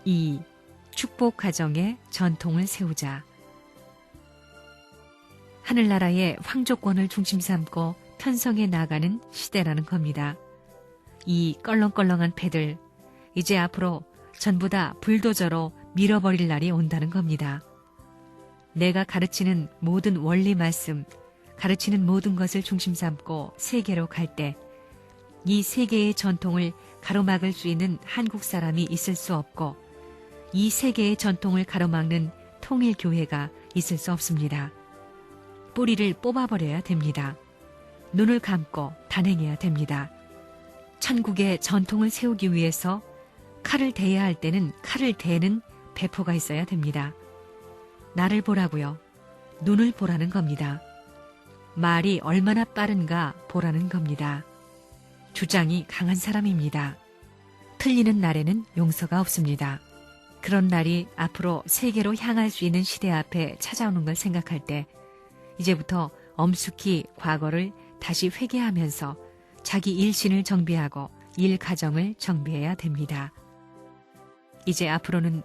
2. 축복 가정의 전통을 세우자. 하늘나라의 황족권을 중심 삼고 편성해 나가는 시대라는 겁니다. 이 껄렁껄렁한 패들, 이제 앞으로 전부 다 불도저로 밀어버릴 날이 온다는 겁니다. 내가 가르치는 모든 원리 말씀, 가르치는 모든 것을 중심 삼고 세계로 갈 때 이 세계의 전통을 가로막을 수 있는 한국 사람이 있을 수 없고 이 세계의 전통을 가로막는 통일교회가 있을 수 없습니다. 뿌리를 뽑아버려야 됩니다. 눈을 감고 단행해야 됩니다. 천국의 전통을 세우기 위해서 칼을 대야 할 때는 칼을 대는 배포가 있어야 됩니다. 나를 보라고요. 눈을 보라는 겁니다. 말이 얼마나 빠른가 보라는 겁니다. 주장이 강한 사람입니다. 틀리는 날에는 용서가 없습니다. 그런 날이 앞으로 세계로 향할 수 있는 시대 앞에 찾아오는 걸 생각할 때 이제부터 엄숙히 과거를 다시 회개하면서 자기 일신을 정비하고 일 가정을 정비해야 됩니다. 이제 앞으로는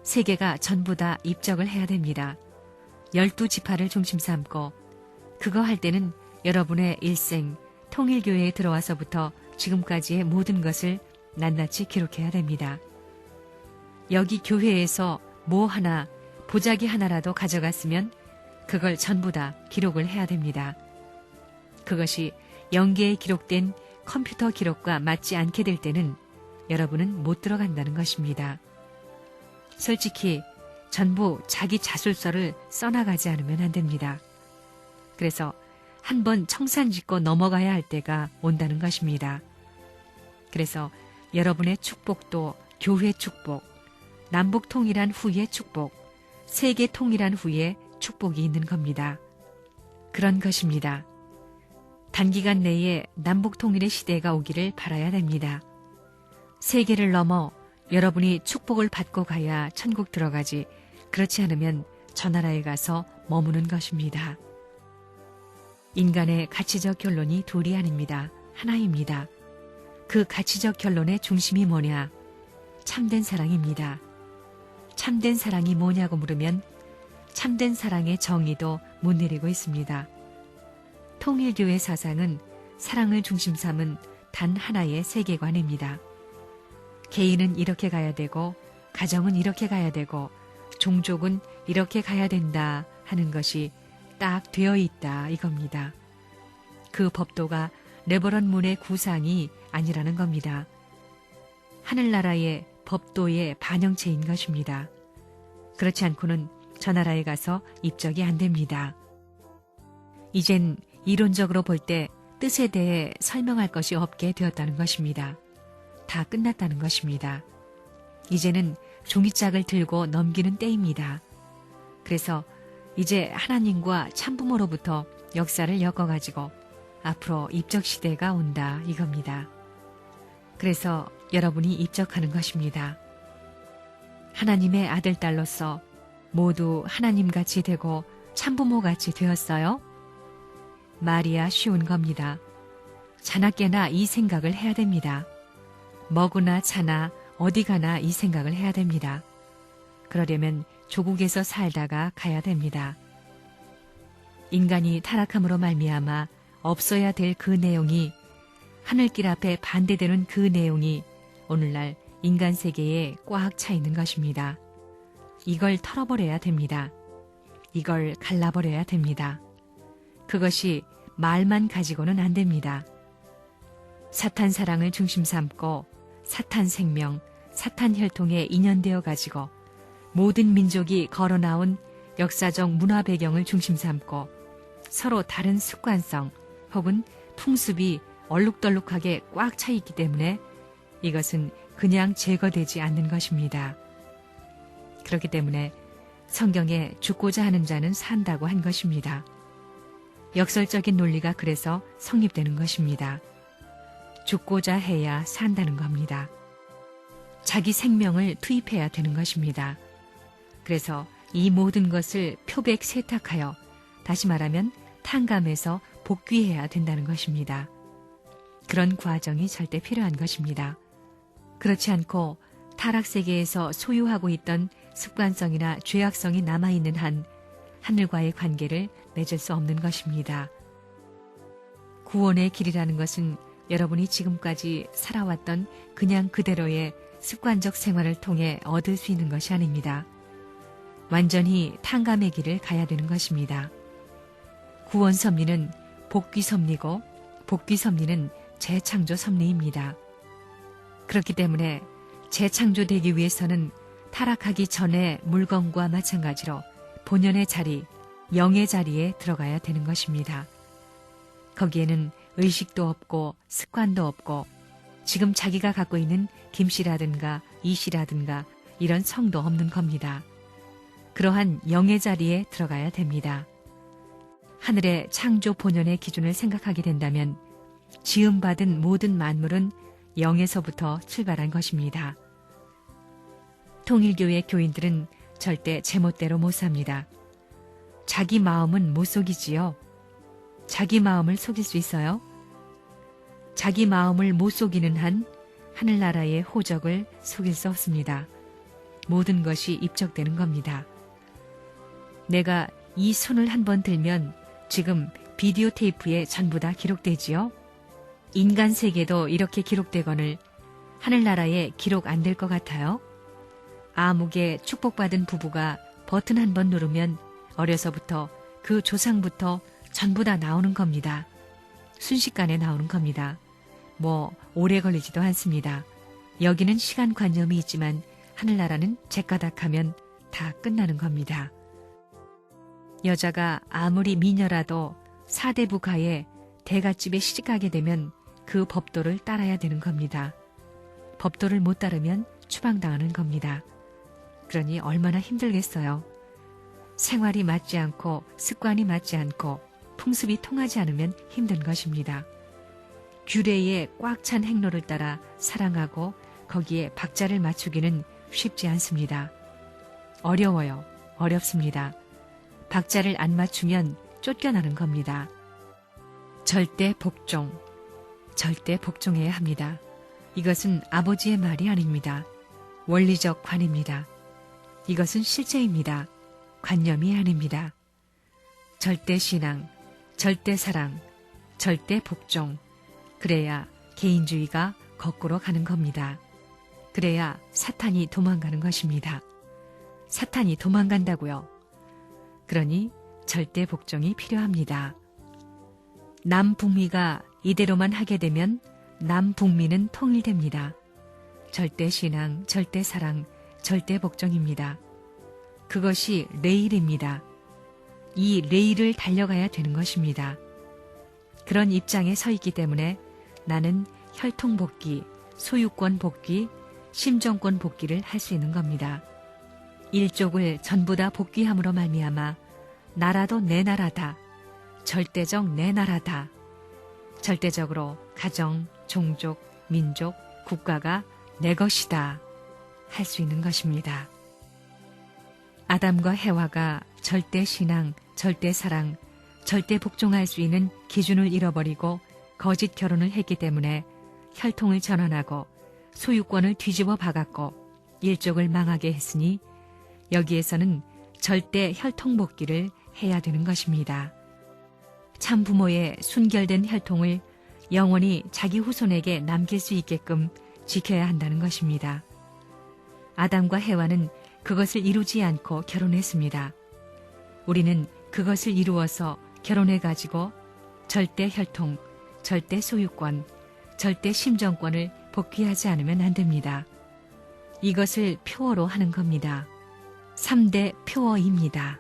세계가 전부 다 입적을 해야 됩니다. 12지파를 중심 삼고 그거 할 때는 여러분의 일생 통일교회에 들어와서부터 지금까지의 모든 것을 낱낱이 기록해야 됩니다. 여기 교회에서 뭐 하나, 보자기 하나라도 가져갔으면 그걸 전부 다 기록을 해야 됩니다. 그것이 영계에 기록된 컴퓨터 기록과 맞지 않게 될 때는 여러분은 못 들어간다는 것입니다. 솔직히 전부 자기 자술서를 써나가지 않으면 안 됩니다. 그래서 한번 청산 짓고 넘어가야 할 때가 온다는 것입니다. 그래서 여러분의 축복도 교회 축복, 남북 통일한 후의 축복, 세계 통일한 후에 축복이 있는 겁니다. 그런 것입니다. 단기간 내에 남북 통일의 시대가 오기를 바라야 됩니다. 세계를 넘어 여러분이 축복을 받고 가야 천국 들어가지, 그렇지 않으면 저 나라에 가서 머무는 것입니다. 인간의 가치적 결론이 둘이 아닙니다. 하나입니다. 그 가치적 결론의 중심이 뭐냐? 참된 사랑입니다. 참된 사랑이 뭐냐고 물으면 참된 사랑의 정의도 못 내리고 있습니다. 통일교회 사상은 사랑을 중심 삼은 단 하나의 세계관입니다. 개인은 이렇게 가야 되고 가정은 이렇게 가야 되고 종족은 이렇게 가야 된다 하는 것이 딱 되어 있다 이겁니다. 그 법도가 레버런 문의 구상이 아니라는 겁니다. 하늘나라의 법도의 반영체인 것입니다. 그렇지 않고는 저 나라에 가서 입적이 안 됩니다. 이젠 이론적으로 볼 때 뜻에 대해 설명할 것이 없게 되었다는 것입니다. 다 끝났다는 것입니다. 이제는 종이짝을 들고 넘기는 때입니다. 그래서 이제 하나님과 참부모로부터 역사를 엮어가지고 앞으로 입적 시대가 온다 이겁니다. 그래서 여러분이 입적하는 것입니다. 하나님의 아들, 딸로서 모두 하나님같이 되고 참부모같이 되었어요? 말이야 쉬운 겁니다. 자나깨나 이 생각을 해야 됩니다. 먹으나 자나 어디 가나 이 생각을 해야 됩니다. 그러려면 조국에서 살다가 가야 됩니다. 인간이 타락함으로 말미암아 없어야 될 그 내용이, 하늘길 앞에 반대되는 그 내용이 오늘날 인간 세계에 꽉 차 있는 것입니다. 이걸 털어버려야 됩니다. 이걸 갈라버려야 됩니다. 그것이 말만 가지고는 안 됩니다. 사탄 사랑을 중심 삼고 사탄 생명, 사탄 혈통에 인연되어 가지고 모든 민족이 걸어나온 역사적 문화 배경을 중심 삼고 서로 다른 습관성 혹은 풍습이 얼룩덜룩하게 꽉 차 있기 때문에 이것은 그냥 제거되지 않는 것입니다. 그렇기 때문에 성경에 죽고자 하는 자는 산다고 한 것입니다. 역설적인 논리가 그래서 성립되는 것입니다. 죽고자 해야 산다는 겁니다. 자기 생명을 투입해야 되는 것입니다. 그래서 이 모든 것을 표백 세탁하여, 다시 말하면 탕감해서 복귀해야 된다는 것입니다. 그런 과정이 절대 필요한 것입니다. 그렇지 않고 타락세계에서 소유하고 있던 습관성이나 죄악성이 남아있는 한 하늘과의 관계를 맺을 수 없는 것입니다. 구원의 길이라는 것은 여러분이 지금까지 살아왔던 그냥 그대로의 습관적 생활을 통해 얻을 수 있는 것이 아닙니다. 완전히 탕감의 길을 가야 되는 것입니다. 구원 섭리는 복귀 섭리고 복귀 섭리는 재창조 섭리입니다. 그렇기 때문에 재창조되기 위해서는 타락하기 전에 물건과 마찬가지로 본연의 자리, 영의 자리에 들어가야 되는 것입니다. 거기에는 의식도 없고 습관도 없고 지금 자기가 갖고 있는 김씨라든가 이씨라든가 이런 성도 없는 겁니다. 그러한 영의 자리에 들어가야 됩니다. 하늘의 창조 본연의 기준을 생각하게 된다면 지음받은 모든 만물은 영에서부터 출발한 것입니다. 통일교회 교인들은 절대 제멋대로 못 삽니다. 자기 마음은 못 속이지요. 자기 마음을 속일 수 있어요? 자기 마음을 못 속이는 한 하늘나라의 호적을 속일 수 없습니다. 모든 것이 입적되는 겁니다. 내가 이 손을 한번 들면 지금 비디오 테이프에 전부 다 기록되지요? 인간 세계도 이렇게 기록되거늘 하늘나라에 기록 안 될 것 같아요? 암흑에 축복받은 부부가 버튼 한번 누르면 어려서부터 그 조상부터 전부 다 나오는 겁니다. 순식간에 나오는 겁니다. 오래 걸리지도 않습니다. 여기는 시간관념이 있지만 하늘나라는 제까닥하면 다 끝나는 겁니다. 여자가 아무리 미녀라도 사대부 가에 대갓집에 시집가게 되면 그 법도를 따라야 되는 겁니다. 법도를 못 따르면 추방당하는 겁니다. 그러니 얼마나 힘들겠어요. 생활이 맞지 않고 습관이 맞지 않고 풍습이 통하지 않으면 힘든 것입니다. 규례에 꽉 찬 행로를 따라 사랑하고 거기에 박자를 맞추기는 쉽지 않습니다. 어려워요. 어렵습니다. 박자를 안 맞추면 쫓겨나는 겁니다. 절대 복종. 절대 복종해야 합니다. 이것은 아버지의 말이 아닙니다. 원리적 관입니다. 이것은 실제입니다. 관념이 아닙니다. 절대 신앙, 절대 사랑, 절대 복종. 그래야 개인주의가 거꾸로 가는 겁니다. 그래야 사탄이 도망가는 것입니다. 사탄이 도망간다고요. 그러니 절대 복종이 필요합니다. 남북미가 이대로만 하게 되면 남북미는 통일됩니다. 절대 신앙, 절대 사랑, 절대 복종입니다. 그것이 레일입니다. 이 레일을 달려가야 되는 것입니다. 그런 입장에 서 있기 때문에 나는 혈통 복귀, 소유권 복귀, 심정권 복귀를 할 수 있는 겁니다. 일족을 전부 다 복귀함으로 말미암아 나라도 내 나라다. 절대적 내 나라다. 절대적으로 가정, 종족, 민족, 국가가 내 것이다. 할 수 있는 것입니다. 아담과 해와가 절대 신앙, 절대 사랑, 절대 복종할 수 있는 기준을 잃어버리고 거짓 결혼을 했기 때문에 혈통을 전환하고 소유권을 뒤집어 박았고 일족을 망하게 했으니 여기에서는 절대 혈통 복귀를 해야 되는 것입니다. 참 부모의 순결된 혈통을 영원히 자기 후손에게 남길 수 있게끔 지켜야 한다는 것입니다. 아담과 해와는 그것을 이루지 않고 결혼했습니다. 우리는 그것을 이루어서 결혼해가지고 절대 혈통, 절대 소유권, 절대 심정권을 복귀하지 않으면 안 됩니다. 이것을 표어로 하는 겁니다. 3대 표어입니다.